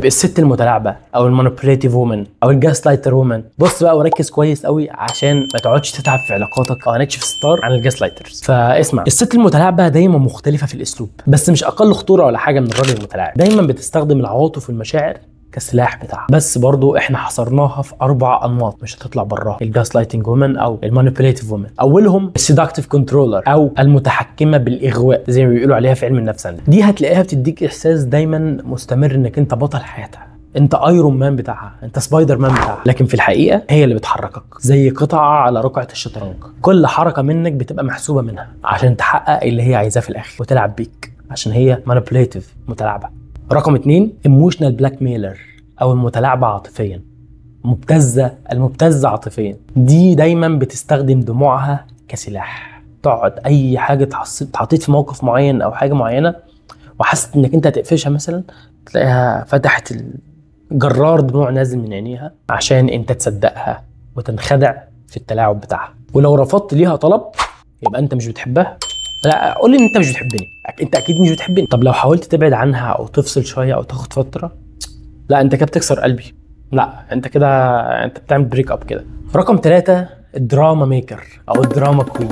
الست المتلاعبه او المانيبيوليتيف وومن او الجاس لايتر وومن. بص بقى وركز كويس قوي عشان ما تقعدش تتعب في علاقاتك او هنكشف ستار عن الجاس لايترز. فاسمع، الست المتلاعبه دايما مختلفه في الاسلوب، بس مش اقل خطوره ولا حاجه من الراجل المتلاعب. دايما بتستخدم العواطف والمشاعر كسلاح بتاعها، بس برضو احنا حصرناها في 4 انماط مش هتطلع براها: الجاس لايتنج وومن او المانيبيوليتيف وومن. اولهم السيدكتيف كنترولر او المتحكمه بالاغواء زي ما بيقولوا عليها في علم النفس. دي هتلاقيها بتديك احساس دايما مستمر انك انت بطل حياتها، انت ايرون مان بتاعها، انت سبايدر مان بتاعها، لكن في الحقيقه هي اللي بتحركك زي قطعه على رقعه الشطرنج. كل حركه منك بتبقى محسوبه منها عشان تحقق اللي هي عايزاه في الاخر وتلعب بيك عشان هي مانيبيوليتيف متلاعبه. رقم 2 ايموشنال بلاك ميلر او المتلاعبه عاطفيا، المبتزه عاطفيا. دي دايما بتستخدم دموعها كسلاح. تقعد اي حاجه اتحطيت في موقف معين او حاجه معينه وحست انك انت هتقفشها مثلا، تلاقيها فتحت جرار دموع نازل من عينيها عشان انت تصدقها وتنخدع في التلاعب بتاعها. ولو رفضت ليها طلب يبقى انت مش بتحبها. لا، قول لي ان انت مش بتحبني، انت اكيد مش بتحبني. طب لو حاولت تبعد عنها او تفصل شويه او تاخد فتره، لا انت كده بتكسر قلبي، لا انت كده انت بتعمل بريك اب كده. رقم 3 الدراما ميكر او الدراما كوين.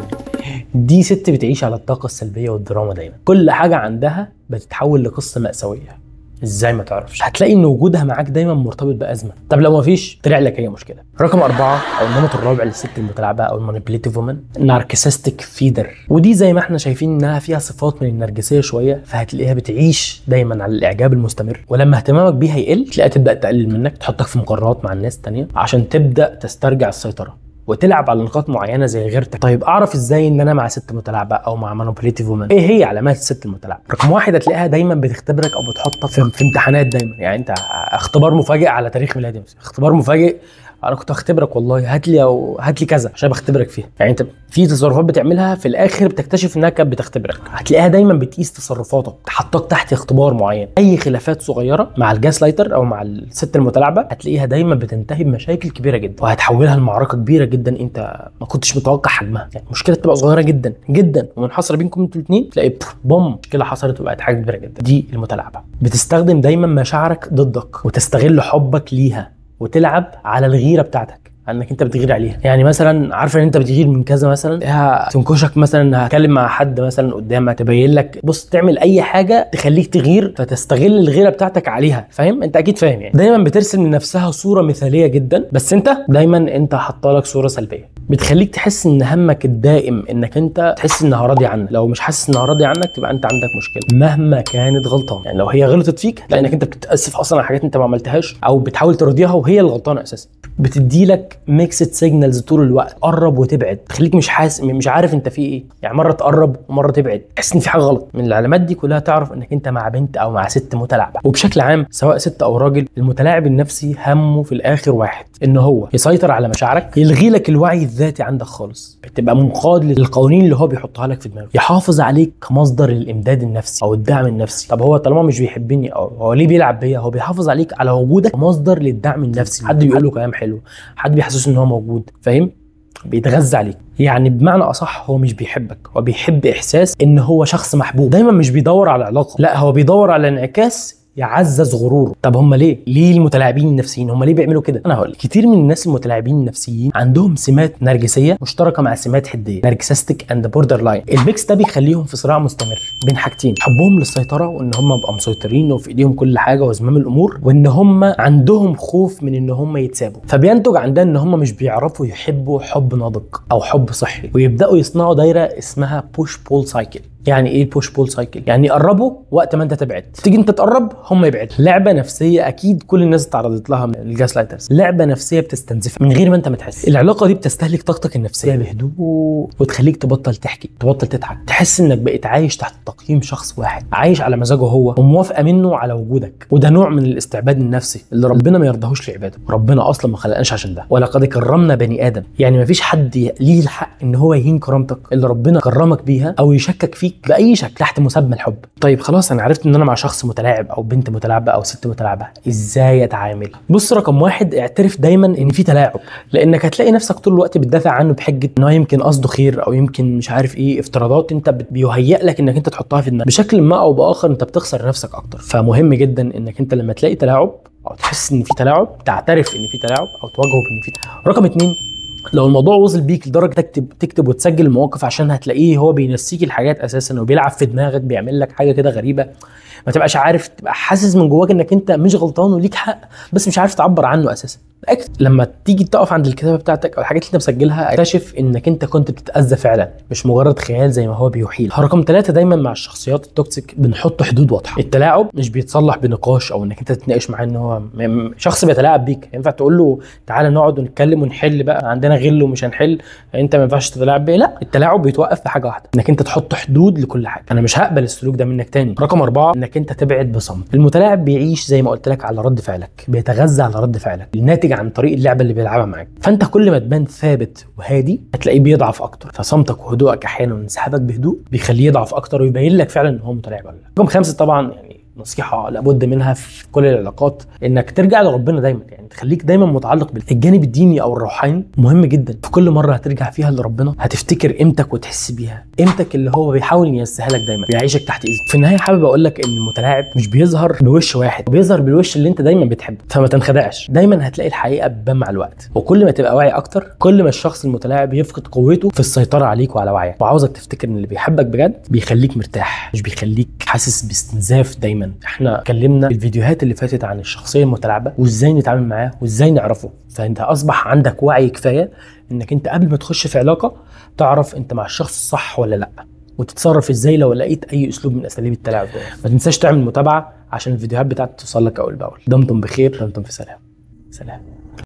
دي ست بتعيش على الطاقه السلبيه والدراما دايما، كل حاجه عندها بتتحول لقصه مأساويه. ازاي ما تعرفش؟ هتلاقي ان وجودها معاك دايما مرتبط بازمه. طب لو ما فيش، طلع لك هي مشكله. رقم 4 او النمط الرابع للست المتلاعبه او المانيبيوليتيف وومن، ناركسستيك فيدر. ودي زي ما احنا شايفين انها فيها صفات من النرجسيه شويه، فهتلاقيها بتعيش دايما على الاعجاب المستمر، ولما اهتمامك بيها يقل تلاقيها تبدا تقلل منك، تحطك في مقارنات مع الناس الثانيه عشان تبدا تسترجع السيطره وتلعب على نقاط معينه زي غيرتك. طيب اعرف ازاي ان انا مع ست متلاعبه او مع مانيبيوليتيف وومن؟ ايه هي علامات الست المتلاعبه؟ رقم 1 هتلاقيها دايما بتختبرك او بتحطك في امتحانات دايما. يعني انت اختبار مفاجئ على تاريخ ميلادي مثلا، اختبار مفاجئ انا كنت هختبرك والله، هات لي كذا عشان بختبرك فيها. يعني انت في تصرفات بتعملها في الاخر بتكتشف انها كانت بتختبرك. هتلاقيها دايما بتقيس تصرفاتك، تحطك تحت اختبار معين. اي خلافات صغيره مع الجاس لايتر او مع الست المتلاعبه هتلاقيها دايما بتنتهي بمشاكل كبيره جدا وهتحولها لمعركه كبيره جدا انت ما كنتش متوقع حجمها. يعني مشكله تبقى صغيره جدا جدا ومنحصره بينكم انتوا الاثنين، تلاقي بوم مشكله حصلت وبقت حاجه كبيره جدا. دي المتلاعبه بتستخدم دايما مشاعرك ضدك وتستغل حبك ليها وتلعب على الغيره بتاعتك انك انت بتغير عليها. يعني مثلا عارفه ان انت بتغير من كذا، مثلا تنكشك مثلا، هتكلم مع حد مثلا قدامك تبين لك، بص تعمل اي حاجه تخليك تغير فتستغل الغيره بتاعتك عليها. فاهم؟ انت اكيد فاهم. يعني دايما بترسم لنفسها صوره مثاليه جدا، بس انت دايما حاطه لك صوره سلبيه بتخليك تحس ان همك الدائم انك انت تحس انها راضيه عنك. لو مش حاسس انها راضيه عنك تبقى انت عندك مشكله مهما كانت غلطان. يعني لو هي غلطت فيك تلاقي انك انت بتتاسف اصلا على حاجات انت ما عملتهاش او بتحاول ترضيها وهي الغلطانه اساسا. بتدي لك ميكسد سيجنالز طول الوقت، قرب وتبعد، تخليك مش عارف انت في ايه. يعني مره تقرب ومره تبعد، تحس ان في حاجه غلط. من العلامات دي كلها تعرف انك انت مع بنت او مع ست متلاعبه. وبشكل عام سواء ست او راجل، المتلاعب النفسي همه في الاخر واحد، ان هو يسيطر على مشاعرك، يلغي لك الوعي الذاتي عندك خالص، بتبقى منقاد للقوانين اللي هو بيحطها لك في دماغك، يحافظ عليك كمصدر للامداد النفسي او الدعم النفسي. طب هو طالما مش بيحبني او هو ليه بيلعب بيا؟ هو بيحافظ عليك على وجودك كمصدر للدعم النفسي. حد بيقول له كلام حلو، حد بيحسسه ان هو موجود، فاهم؟ بيتغذى عليك. يعني بمعنى اصح هو مش بيحبك، هو بيحب احساس ان هو شخص محبوب. دايما مش بيدور على علاقه، لا هو بيدور على انعكاس يعزز غروره. طب هم ليه المتلاعبين النفسيين هم ليه بيعملوا كده؟ انا هقول. كتير من الناس المتلاعبين النفسيين عندهم سمات نرجسيه مشتركه مع سمات حديه، ناركسستيك اند بوردر لاين. الميكس ده بيخليهم في صراع مستمر بين حاجتين: حبهم للسيطره وان هم يبقوا مسيطرين وفي ايديهم كل حاجه وزمام الامور، وان هم عندهم خوف من ان هم يتسابوا. فبينتج عندنا ان هم مش بيعرفوا يحبوا حب ناضج او حب صحي، ويبداوا يصنعوا دايره اسمها بوش بول سايكل. يعني ايه البوش بول سايكل؟ يعني يقربوا وقت ما انت تبعد، تيجي انت تقرب هم يبعدوا. لعبه نفسيه اكيد كل الناس اتعرضت لها من الجاس لايترز، لعبه نفسيه بتستنزفها من غير ما انت ما تحس. العلاقه دي بتستهلك طاقتك النفسيه بهدوء وتخليك تبطل تحكي، تبطل تضحك، تحس انك بقيت عايش تحت تقييم شخص واحد، عايش على مزاجه هو وموافقه منه على وجودك. وده نوع من الاستعباد النفسي اللي ربنا ما يرضاهوش لعباده. ربنا اصلا ما خلقناش عشان ده، ولقد كرمنا بني ادم. يعني ما فيش حد ليه الحق ان هو يهين كرامتك اللي ربنا كرمك بيها او يشكك فيك فيك باي شكل تحت مسمى الحب. طيب خلاص انا عرفت ان انا مع شخص متلاعب او بنت متلاعبه او ست متلاعبه، ازاي اتعامل؟ بص، رقم واحد اعترف دايما ان في تلاعب، لانك هتلاقي نفسك طول الوقت بتدافع عنه بحجه ان هو يمكن قصده خير او يمكن مش عارف ايه، افتراضات انت بيهيئ لك انك انت تحطها في دماغك بشكل ما او باخر، انت بتخسر نفسك اكتر. فمهم جدا انك انت لما تلاقي تلاعب او تحس ان في تلاعب تعترف ان في تلاعب او تواجهه بان في تلاعب. رقم 2، لو الموضوع وصل بيك لدرجه تكتب وتسجل المواقف، عشان هتلاقيه هو بينسيك الحاجات اساسا وبيلعب في دماغك، بيعمل لك حاجه كده غريبه ما تبقاش عارف، تبقى حاسس من جواك انك انت مش غلطان وليك حق بس مش عارف تعبر عنه اساسا. لما تيجي تقف عند الكتابه بتاعتك او الحاجات اللي انت مسجلها، اكتشف انك انت كنت بتتاذى فعلا مش مجرد خيال زي ما هو بيوحي لك. رقم 3، دايما مع الشخصيات التوكسيك بنحط حدود واضحه. التلاعب مش بيتصلح بنقاش او انك انت تتناقش معاه ان هو شخص بيتلاعب بيك، ينفع تقول له تعالى نقعد ونتكلم ونحل بقى، عندنا غل ومش هنحل، انت ما ينفعش تتلاعب بيا. لا، التلاعب بيتوقف في حاجه واحده، انك انت تحط حدود لكل حاجه، انا مش هقبل السلوك ده منك تاني. رقم 4، انك انت تبعد بصمت. المتلاعب بيعيش زي ما قلت لك على رد فعلك، بيتغذى على رد فعلك الناتج عن طريق اللعبه اللي بيلعبها معاك. فانت كل ما تبان ثابت وهادي هتلاقيه بيضعف اكتر، فصمتك وهدوءك احيانا وانسحابك بهدوء بيخليه يضعف اكتر ويبين لك فعلا ان هو متلاعب ولا لا. رقم 5 طبعا، يعني نصيحه لابد منها في كل العلاقات، انك ترجع لربنا دايما، يعني تخليك دايما متعلق بالجانب الديني او الروحاني. مهم جدا في كل مره هترجع فيها لربنا هتفتكر قيمتك وتحس بيها، قيمتك اللي هو بيحاول ينسيها لك دايما، بيعيشك تحت ايده. في النهايه حابب اقول لك ان المتلاعب مش بيظهر بوش واحد، بيظهر بالوش اللي انت دايما بتحبه، فما تنخدعش، دايما هتلاقي الحقيقه بتبان مع الوقت. وكل ما تبقى واعي اكتر كل ما الشخص المتلاعب يفقد قوته في السيطره عليك وعلى وعيك. وعاوزك تفتكر ان اللي بيحبك بجد بيخليك مرتاح، مش بيخليك حاسس باستنزاف دايما. احنا اتكلمنا في الفيديوهات اللي فاتت عن الشخصيه المتلاعبه وازاي نتعامل معاه وازاي نعرفه، فانت اصبح عندك وعي كفايه انك انت قبل ما تخش في علاقه تعرف انت مع الشخص الصح ولا لا، وتتصرف ازاي لو لقيت اي اسلوب من اساليب التلاعب ده. ما تنساش تعمل متابعه عشان الفيديوهات بتاعتي توصل لك اول باول. دمتم بخير، دمتم في سلام. سلام.